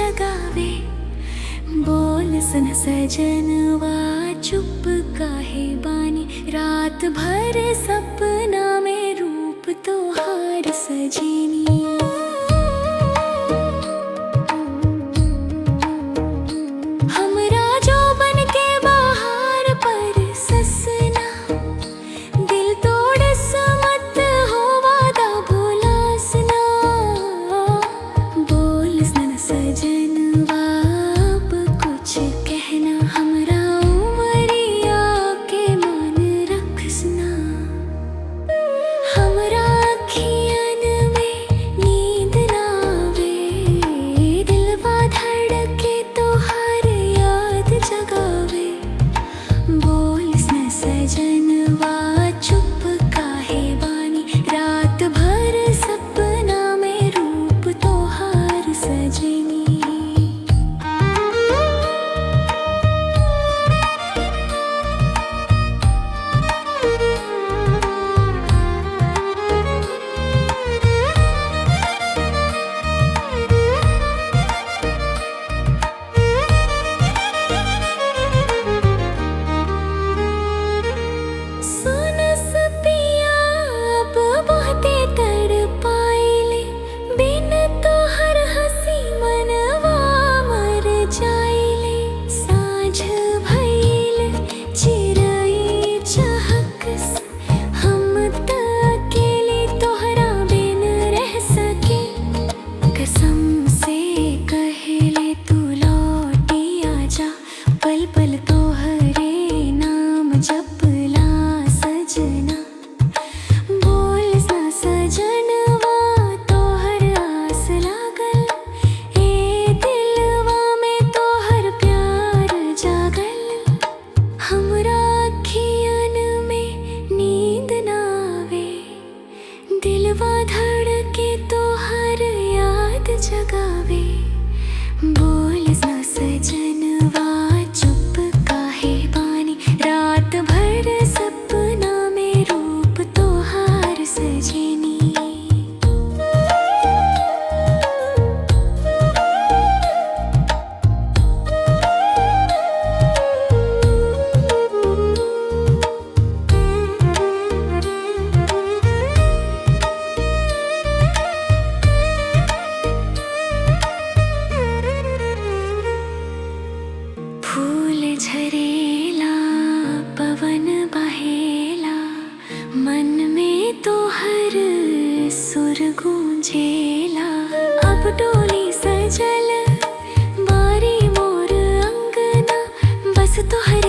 जगावे। बोल सुन सजनवा चुप काहे बानी, रात भर सपना में रूप तोहार सजेनी। हमरा जो बन के बाहर पर ससना, दिल तोड़स मत हो वादा भुलासना। बोल सुन सजनवा अब कुछ कहना, हमरा उमरिया के मान रखसना। हमरा अखियन में नींद ना आवे, दिलवा धड़के तोहार याद जगावे। बोल सुन सजनवा चुप काहे बानी, रात भर सपना में रूप तोहार सजेनी। सुनस पिया अब बहुते तड़पाइले, बिन तोहर हंसी मनवा मर जाइले। साँझ भइल चिरई चहकस, हम त अकेले तोहरा बिन रह सके। कसम से कहले तू लौटी आजा, पल पल तोहरे नाम जपला सजना। बोल ना सजनवा तोहर आस लागल, ए दिलवा में तोहर प्यार जागल। हमरा अखियन में नींद ना आवे, दिलवा धड़के तोहर याद जगावे। बोल ना सजनवा चुप काहे बानी, रात भर सपना में रूप तोहार सजेनी। फूल झरेला पवन बहेला, मन में तोहर सुर गूंजेला। अब डोली सजल बारी मोर अंगना, बस तोहरे